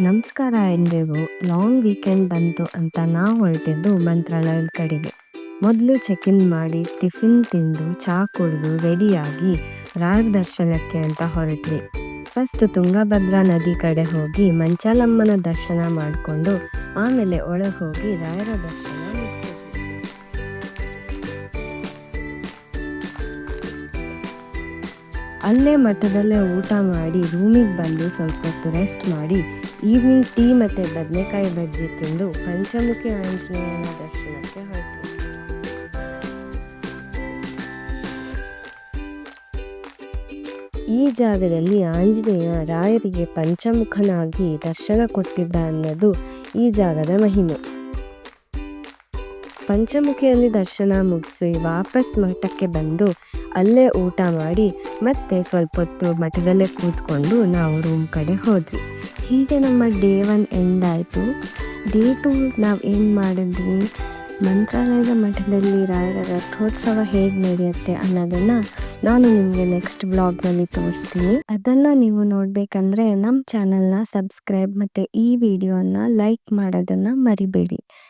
ನಮಸ್ಕಾರ ಎಲ್ರಿಗೂ. Long weekend ಬಂತು ಅಂತ ನಾವು ಹೊರಟಿದ್ದು ಮಂತ್ರಾಲಯದ ಕಡೆಗೆ. ಮೊದಲು ಚೆಕ್ ಇನ್ ಮಾಡಿ ಟಿಫಿನ್ ತಿಂದು ಚಹಾ ಕುಡಿದು ರೆಡಿಯಾಗಿ ರಾಯರ ದರ್ಶನಕ್ಕೆ ಅಂತ ಹೊರಟ್ವಿ. ಫಸ್ಟ್ ತುಂಗಭದ್ರಾ ನದಿ ಕಡೆ ಹೋಗಿ ಮಂಚಾಲಮ್ಮನ ದರ್ಶನ ಮಾಡಿಕೊಂಡು ಆಮೇಲೆ ಒಳಗೆ ಹೋಗಿ ರಾಯರ ದರ್ಶನ ಮುಗಿಸಿದ್ವಿ. ಅಲ್ಲೇ ಮಠದಲ್ಲೇ ಊಟ ಮಾಡಿ ರೂಮಿಗೆ ಬಂದು ಸ್ವಲ್ಪ ಹೊತ್ತು ರೆಸ್ಟ್ ಮಾಡಿ ಈವ್ನಿಂಗ್ ಟೀ ಮತ್ತು ಬದನೆಕಾಯಿ ಬಜ್ಜಿ ತಿಂದು ಪಂಚಮುಖಿ ಆಂಜನೇಯನ ದರ್ಶನಕ್ಕೆ ಹೊರಟ್ವಿ. ಈ ಜಾಗದಲ್ಲಿ ಆಂಜನೇಯ ರಾಯರಿಗೆ ಪಂಚಮುಖನಾಗಿ ದರ್ಶನ ಕೊಟ್ಟಿದ್ದ ಅನ್ನೋದು ಈ ಜಾಗದ ಮಹಿಮೆ. ಪಂಚಮುಖಿಯಲ್ಲಿ ದರ್ಶನ ಮುಗಿಸಿ ವಾಪಸ್ ಮಠಕ್ಕೆ ಬಂದು ಅಲ್ಲೇ ಊಟ ಮಾಡಿ ಮತ್ತೆ ಸ್ವಲ್ಪ ಹೊತ್ತು ಮಠದಲ್ಲೇ ಕೂತ್ಕೊಂಡು ನಾವು ರೂಮ್ ಕಡೆ ಹೋದ್ವಿ. ಹೀಗೆ ನಮ್ಮ ಡೇ 1 ಎಂಡ್ ಆಯಿತು. ಡೇ 2 ನಾವು ಏನು ಮಾಡಿದ್ವಿ, ಮಂತ್ರಾಲಯದ ಮಠದಲ್ಲಿ ರಾಯರ ರಥೋತ್ಸವ ಹೇಗೆ ನಡೆಯುತ್ತೆ ಅನ್ನೋದನ್ನು ನಾನು ನಿಮಗೆ ನೆಕ್ಸ್ಟ್ ಬ್ಲಾಗ್ನಲ್ಲಿ ತೋರಿಸ್ತೀನಿ. ಅದನ್ನು ನೀವು ನೋಡಬೇಕಂದ್ರೆ ನಮ್ಮ ಚಾನಲ್ನ ಸಬ್ಸ್ಕ್ರೈಬ್ ಮತ್ತು ಈ ವಿಡಿಯೋನ ಲೈಕ್ ಮಾಡೋದನ್ನು ಮರಿಬೇಡಿ.